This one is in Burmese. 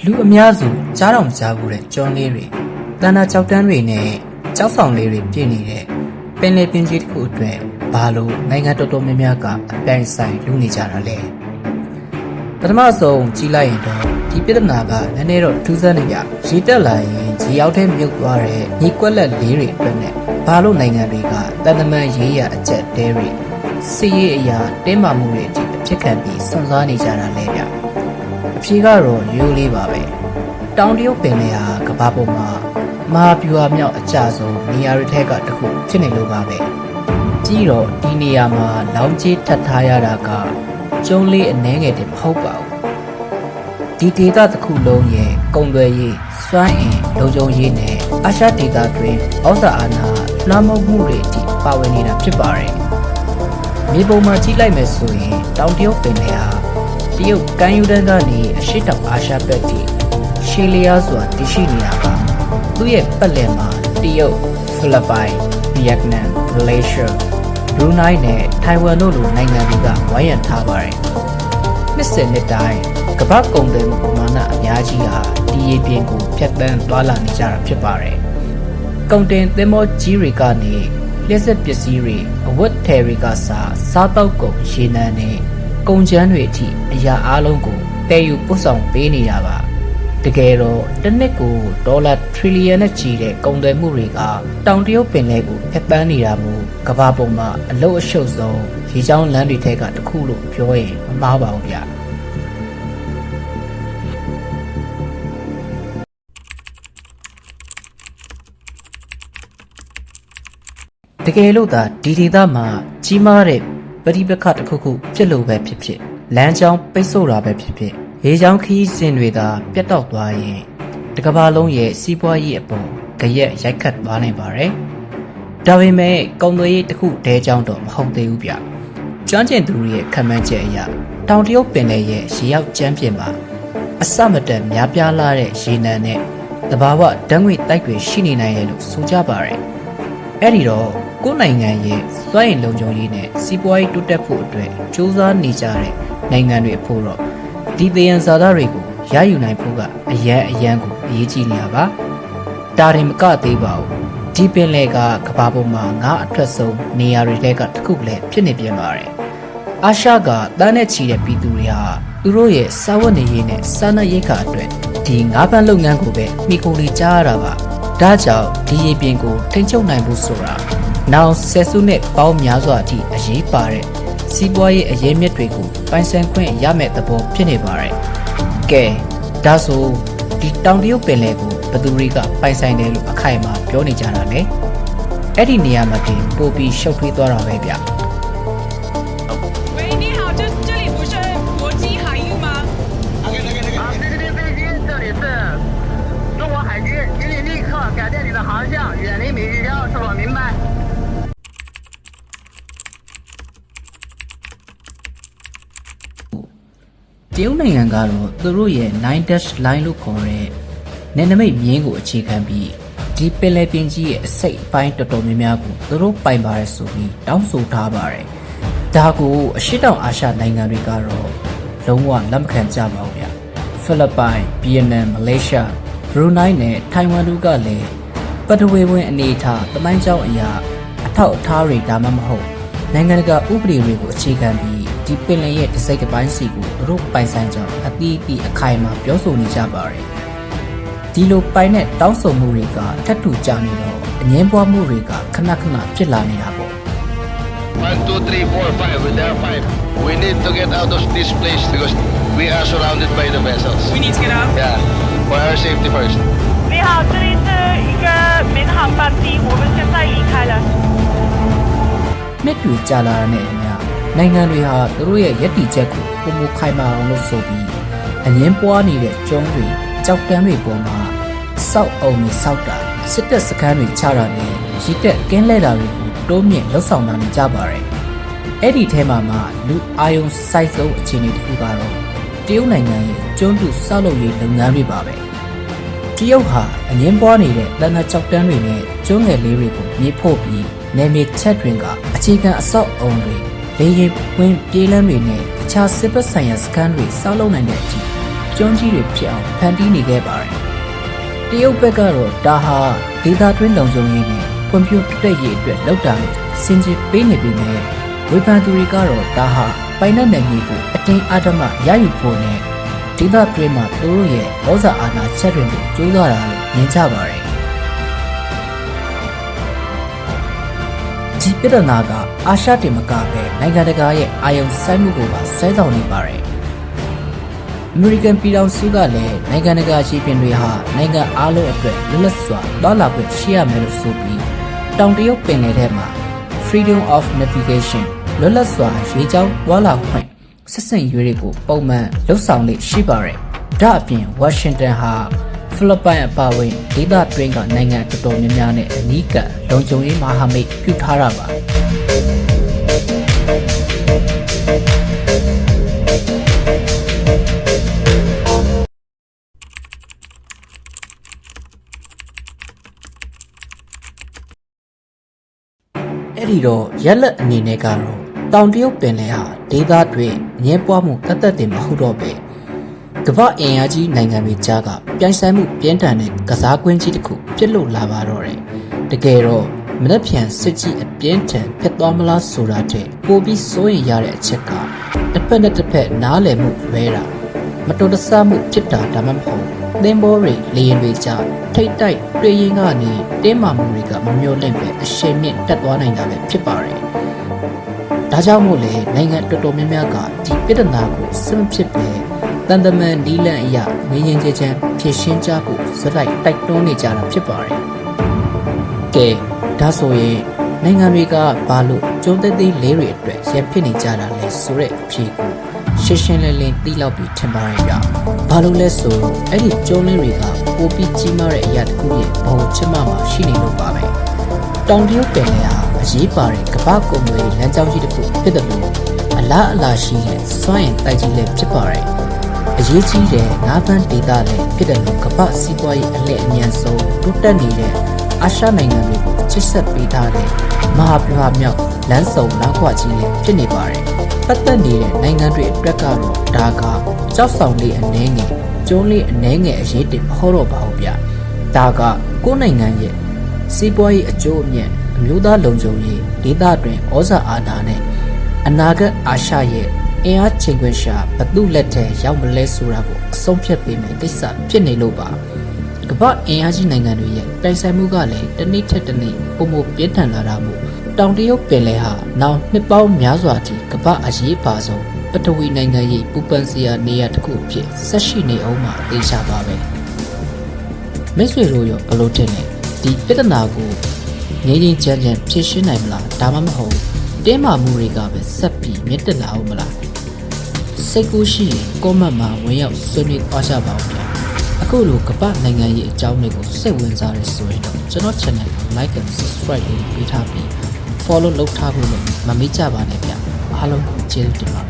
လူအများစုကြားတော်မကြားဘူးတဲ့ကျွန်းလေးတွေတန်တာကြောက်တန်းတွေနဲ့ကြောက်ဆောင်လေးတွေပြည့်နေတဲ့ပင်လယ်ပင်ကြီးတစ်ခုအတွက်ဘာလို့နိုင်ငံတော်တော်များများကအပြိုင်ဆိုင်လူနေကြတာလဲပထမဆုံးကြီးလိုက်ရင်တော့ဒီပြဿနာကနည်းနည်းတော့ထူးဆန်းနေကြရေတက်လာရင်ရေရောက်တဲ့မြုပ်သွားတဲ့ညီကွက်လက်လေးတွေအတွက်နဲ့ဘာလို့နိုင်ငံတွေကတန်တမန်ရေးရအကျက်တဲတွေစီးရေးအရာတင်းမာမှုတွေအထိအဖြစ်ခံပြီးစွန့်စားနေကြတာလဲဗျအဖြေကတော့ရိုးလေးပါပဲတောင်တရုတ်ပင်လယ်ဟာကမ္ဘာပေါ်မှာမဟာဗျူဟာမြောက်အကျဆုံးနေရာတွေထဲကတစ်ခုဖြစ်နေလို့ပါပဲကြီးတော့ဒီနေရာမှာလောင်းကြီးထပ်ထားရတာကကျုံးလေးအနှဲငယ်တည်းမဟုတ်ပါဘူးဒီဒေသတစ်ခုလုံးရဲ့ကုန်သွယ်ရေးစွမ်းအင်လုံခြုံရေးနဲ့အာရှဒေသတွင်ဩဇာအာဏာလွှမ်းမိုးမှုတွေအထိပါဝင်နေတာဖြစ်ပါတယ်မြေပုံမှာကြီးလိုက်မယ်ဆိုရင်တောင်တရုတ်ပင်လယ်ဟာတရုတ်ကမ်းရိုးတန်းကနေအရှေ့တောင်အာရှဘက်ထိရှေးလျားစွာတည်ရှိနေတာပါသူ့ရဲ့ပတ်လည်မှာတရုတ်ဖိလစ်ပိုင်ဗီယက်နမ်မလေးရှားဘရူနိုင်းနဲ့ထိုင်ဝမ်တို့လိုနိုင်ငံတွေကဝိုင်းရံထားပါတယ်နှစ်စဉ်နှစ်တိုင်းကမ္ဘာကုန်သွယ်မှုပမာဏအများကြီးဟာဒီရေပြင်ကိုဖျက်ဆီးသွားလာနေကြတာဖြစ်ပါတယ်ကုန်တင်သင်္ဘောကြီးတွေကနေလျှက်စစ်ပစ္စည်းတွေအဝတ်ထည်တွေကစားတောက်ကုန်ရေနံနဲ့ကုန်ကျန်းတွေအထိအရာအလုံးကိုတည်ယူပို့ဆောင်ပေးနေတာပါတကယ်တော့တစ်နှစ်ကိုဒေါ်လာထရီလီယံနဲ့ချီတဲ့ကုန်သွယ်မှုတွေကတောင်တရုတ်ပင်လယ်ကိုဖျက်ဆီးနေတာမို့ကမ္ဘာပေါ်မှာအလုအရှုပ်ဆုံးရေချောင်းလမ်းတွေထဲကတစ်ခုလို့ပြောရင်မမှားပါဘူးဗျတကယ်လို့သာဒီဒေသမှာကြီးမားတဲ့ပဋိပက္ခတစ်ခုခုဖြစ်လို့ပဲဖြစ်ဖြစ်လမ်းကြောင်းပိတ်ဆို့တာပဲဖြစ်ဖြစ်ရေချောင်းခရီးစဉ်တွေသာပြတ်တောက်သွားရင်တစ်ကမ္ဘာလုံးရဲ့စီးပွားရေးအပေါ်ကြရက်ရိုက်ခတ်သွားနိုင်ပါတယ်။ဒါပေမဲ့ကုန်သွယ်ရေးတစ်ခုတည်းကြောင်းတော့မဟုတ်သေးဘူးဗျ။ကျွမ်းကျင်သူတွေရဲ့ခံမှန်းချက်အရတောင်တရုတ်ပင်လယ်ရဲ့ရေရောက်ကျမ်းပြင်မှာအစမတန်များပြားလာတဲ့ရေနံနဲ့သဘာဝဓာတ်ငွေ့တိုက်တွေရှိနေနိုင်တယ်လို့ဆိုကြပါတယ်။အဲ့ဒီတော့ကိုယ်နိုင်ငံရဲ့စွမ်းရည်လုံခြုံရေးနဲ့စီးပွားရေးတိုးတက်ဖို့အတွက်စူးစမ်းနေကြတဲ့နိုင်ငံတွေအဖို့တော့ဒီသယံဇာတတွေကိုရယူနိုင်ဖို့ကအရန်ကိုအရေးကြီးနေတာပါဒါရင်မကသေးပါဘူးဒီပင်လယ်ကကမ္ဘာပေါ်မှာငါးအထွက်ဆုံးနေရာတွေထဲကတစ်ခုလည်းဖြစ်နေပြန်ပါတယ်အာရှကတန်းနဲ့ချီတဲ့ပြည်သူတွေဟာသူတို့ရဲ့စားဝတ်နေရေးနဲ့စားနပ်ရိက္ခာအတွက်ဒီငါးဖမ်းလုပ်ငန်းကိုပဲမိခိုနေကြရတာပါဒါကြောင့်ဒီရေပြင်ကိုထိန်းချုပ်နိုင်ဖို့ဆိုတာနောက်ဆယ်စုနှစ်ပေါင်းများစွာအထိအရေးပါတဲ့စီးပွားရေးအရေးမြစ်တွေကိုပိုင်ဆိုင်ခွင့်ရမယ့်သဘောဖြစ်နေပါတယ်။ကဲဒါဆိုဒီတောင်တရုတ်ပင်လယ်ကိုဘယ်သူတွေကပိုင်ဆိုင်တယ်လို့အခိုင်အမာပြောနေကြတာလဲ။အဲ့ဒီနေရာမှာတင်ပို့ပြီးရှုပ်ထွေးသွားတာပဲဗျ喂，你好，这里不是国际海域吗？这里是中国海军，请你立刻改变你的航向，远离美玉礁，是否明白？တရုတ်နိုင်ငံကတော့သူတို့ရဲ့ 9dash line လို့ခေါ်တဲ့နယ်နိမိတ်မြင်းကိုအခြေခံပြီးဒီပင်လယ်ပြင်ကြီးရဲ့အစိတ်အပိုင်းတော်တော်များများကိုသူတို့ပိုင်ပါတယ်ဆိုပြီးတောင်းဆိုထားပါတယ်။ဒါကိုအရှေ့တောင်အာရှနိုင်ငံတွေကတော့လုံးဝလက်မခံကြပါဘူးဗျ။ဖိလစ်ပိုင်၊ဗီယက်နမ်၊မလေးရှား၊ဘရူနိုင်းနဲ့ထိုင်ဝမ်တို့ကလည်းပထဝီဝင်အနေအထားတမိုင်းကြောင်းအရာအထောက်အထားတွေဒါမှမဟုတ်နိုင်ငံတကာဥပဒေတွေကိုအခြေခံပြီးဒီပင်လယ်ရဲ့တစ်စိတ်တစ်ပိုင်းစီကိုသူတို့ပိုင်ဆိုင်ကြောင်းအသီးသီးအခိုင်အမာပြောဆိုနေကြပါတယ်ဒီလိုပိုင်တဲ့တောင်းဆိုမှုတွေကထပ်ထူကြနေတော့အငင်းပွားမှုတွေကခဏခဏဖြစ်လာနေတာပေါ့1, 2, 3, 4, 5. There are 5. We need to get out of this place because we are surrounded by the vessels. We need to get out. Yeah, for our safety first. 你好，这里是一个民航班机，我们现在离开了。နှစ်တွေကြာလာတဲ့အမျှနိုင်ငံတွေဟာသူတို့ရဲ့ယက်တီချက်ကိုပုံမခိုင်မာအောင်လို့ဆိုပြီးအငင်းပွားနေတဲ့ကျုံးတွေကြောက်တန်းတွေပေါ်မှာစောက်အောင်တွေစောက်တာစစ်တပ်စခန်းတွေချတာနဲ့ရစ်တက်ကင်းလဲတာတွေကိုတိုးမြင့်လှုပ်ဆောင်လာနေကြပါတယ်။အဲ့ဒီထဲမှာလူအာယုံစိုက်ဆုံးအခြေအနေတစ်ခုကတော့တရုတ်နိုင်ငံရဲ့ကျွန်းတူဆောက်လုပ်ရေးလုပ်ငန်းတွေပါပဲ။တရုတ်ဟာအငင်းပွားနေတဲ့တန်တာကြောက်တန်းတွေနဲ့ကျွန်းငယ်လေးတွေကိုမြေဖို့ပြီးနယ်မြေချက်တွင်ကအခြေခံအဆောက်အုံတွေလေယာဉ်ဝင်ပြေးလမ်းတွေနဲ့အခြားစစ်ဘက်ဆိုင်ရာစခန်းတွေဆောက်လုပ်နိုင်တဲ့အထိ ကျွန်းကြီးတွေဖြစ်အောင်ဖန်တီးနေခဲ့ပါတယ်တရုတ်ဘက်ကတော့ဒါဟာဒေသတွင်းလုံခြုံရေးနဲ့ဖွံ့ဖြိုးတိုးတက်ရေးအတွက်လောက်တာလို့စင်ကြေးပေးနေပြီးမြဲဝေဖန်သူတွေကတော့ဒါဟာပိုင်နယ်နယ်မြေကိုအတင်းအဓမ္မရယူဖို့နဲ့ဒေသတွင်းမှာသူတို့ရဲ့ဩဇာအာဏာချက်တွေကိုကျိုးစားတာလို့မြင်ကြပါတယ်ဒီပြဿနာကအာရှတင်မကပဲနိုင်ငံတကာရဲ့အာရုံစိုက်မှုကိုပါဆွဲဆောင်နေပါတယ်အမေရိကန်ပြည်ထောင်စုကလည်းနိုင်ငံတကာခြေပြင်တွေဟာနိုင်ငံအားလုံးအတွက်လွတ်လပ်စွာသွားလာခွင့်ရှိရမယ်လို့ဆိုပြီးတောင်တရုတ်ပင်လယ်ထဲမှာ Freedom of Navigation လွတ်လပ်စွာရေကြောင်းသွားလာခွင့်ဆက်ဆံရေးတွေကိုပုံမှန်လှုပ်ဆောင်လေ့ရှိပါတယ်။ဒါအပြင်ဝါရှင်တန်ဟာဖိလစ်ပိုင်အပါအဝင်ဒေသတွင်းကနိုင်ငံတော်တော်များများနဲ့အနီးကပ်လုံခြုံရေးမဟာမိတ်ပြုထားတာပါအဲ့ဒီတော့ရက်လက်အနေနဲ့ကတော့တောင်တရုတ်ပင်လယ်ဟာဒေသတွင်းအငြင်းပွားမှုတသက်တင်မဟုတ်တော့ပဲကမ္ဘာအင်အားကြီးနိုင်ငံတွေကြားကပြိုင်ဆိုင်မှုပြင်းထန်တဲ့ကစားကွင်းကြီးတစ်ခုပြစ်လို့လာပါတော့တယ်တကယ်တော့မနှက်ဖြန်စစ်ကြီးအပြင်းထန်ဖြစ်သွားမလားဆိုတာတဲ့ပိုပြီးစိုးရင်ရတဲ့အချက်ကတစ်ဖက်နဲ့တစ်ဖက်နားလည်မှုလွဲတာမတော်တဆမှုဖြစ်တာဒါမှမဟုတ်သင်္ဘောတွေလေယာဉ်တွေကြားထိတ်တိုက်တွေ့ရင်ကနေတင်းမာမှုတွေကမမျောလင့်ပဲအရှိန်မြင့်တက်သွားနိုင်တာပဲဖြစ်ပါတယ်ဒါကြောင့်မို့လေနိုင်ငံတော်တော်များများကဒီပြဿနာကိုစမဖြစ်ပဲတန်တမန်နီလန်အရာငင်းငင်းချမ်းဖြည့်ရှင်းကြဖို့စရိုက်တိုက်တွန်းနေကြတာဖြစ်ပါတယ်။ကဲဒါဆိုရင်နိုင်ငံတွေကဘာလို့ကျုံးသက်သေးလေးတွေအတွက်ရန်ဖြစ်နေကြတာလဲဆိုတဲ့အဖြေကိုရှင်းရှင်းလင်းလင်းသိလောက်ပြီးထင်ပါတယ်ဗျ။ဘာလို့လဲဆိုတော့အဲ့ဒီကျုံးလေးတွေကပိုပြီးကြီးမားတဲ့အရာတစ်ခုရဲ့ဘုံချစ်မှမှာရှိနေလို့ပါပဲ။တောင်တရုတ်ပင်လယ်ဟာအရေးပါတဲ့ကမ္ဘာကုန်သွယ်ရေးလမ်းကြောင်းကြီးတစ်ခုဖြစ်တယ်လို့အလားအလာရှိတဲ့စွမ်းရည်တိုက်ကြီးလည်းဖြစ်ပါတယ်။အရေးကြီးတဲ့ငါးဖန်းဒေသလည်းဖြစ်တယ်လို့ကမ္ဘာစီးပွားရေးအလှည့်အမြန်ဆုံးတိုးတက်နေတဲ့အာရှနိုင်ငံတွေကိုချစ်ဆက်ပေးထားတဲ့မဟာဗျူဟာမြောက်လမ်းစုံလမ်းခွကြီးလည်းဖြစ်နေပါတယ်။ပတ်သက်နေတဲ့နိုင်ငံတွေအတွက်ကတော့ဒါကကြောက်ဆောင်လေးအနှဲငယ်ကျုံးလေးအနှဲငယ်အရေးတင်မဟုတ်တော့ပါဘူးဗျ။ဒါကကိုယ်နိုင်ငံရဲ့စီးပွားရေးအကျိုးအမြတ်အမျိုးသားလုံခြုံရေးဒေသတွင်ဩဇာအာဏာနဲ့အနာဂတ်အာရှရဲ့အင်အားချိန်ခွင်ရှာဘသူလက်ထဲရောက်မလဲဆိုတာကိုအဆုံးဖြတ်ပေးမယ်ကိစ္စဖြစ်နေလို့ပါကမ္ဘာအင်အားကြီးနိုင်ငံတွေရဲ့တိုင်ဆိုင်မှုကလည်းတစ်နေ့ထက်တစ်နေ့ပုံမပြင်းထန်လာတာမို့တောင်တရုတ်ပင်လယ်ဟာနောက်နှစ်ပေါင်းများစွာထိကမ္ဘာအရေးပါဆုံးပထဝီနိုင်ငံရဲ့ပူပန်စရာနေရာတစ်ခုဖြစ်ဆက်ရှိနေအောင်မှာသိချပါပဲမိတ်ဆွေတို့ရောဘလို့ထင်လဲဒီပြဿနာကိုငြိမ်းချမ်းချမ်းဖြေရှင်းနိုင်မလားဒါမှမဟုတ်တင်းမာမှုတွေကပဲဆက်ပြီးမြင့်တက်လာအောင်မလားစိတ်ကူးရှိရင်ကွန်မန့်မှာဝင်ရောက်ဆွေးနွေးသွားကြပါဦးဗျာအခုလိုကမ္ဘာနိုင်ငံရေးအကြောင်းတွေကိုစိတ်ဝင်စားရဆိုရင်တော့ကျွန်တော် channel ကို like and subscribe လုပ်ပေးထားပြီး follow လုပ်ထားဖို့လည်းမမေ့ကြပါနဲ့ဗျာအားလုံးကိုကျေးဇူးတင်ပါတယ်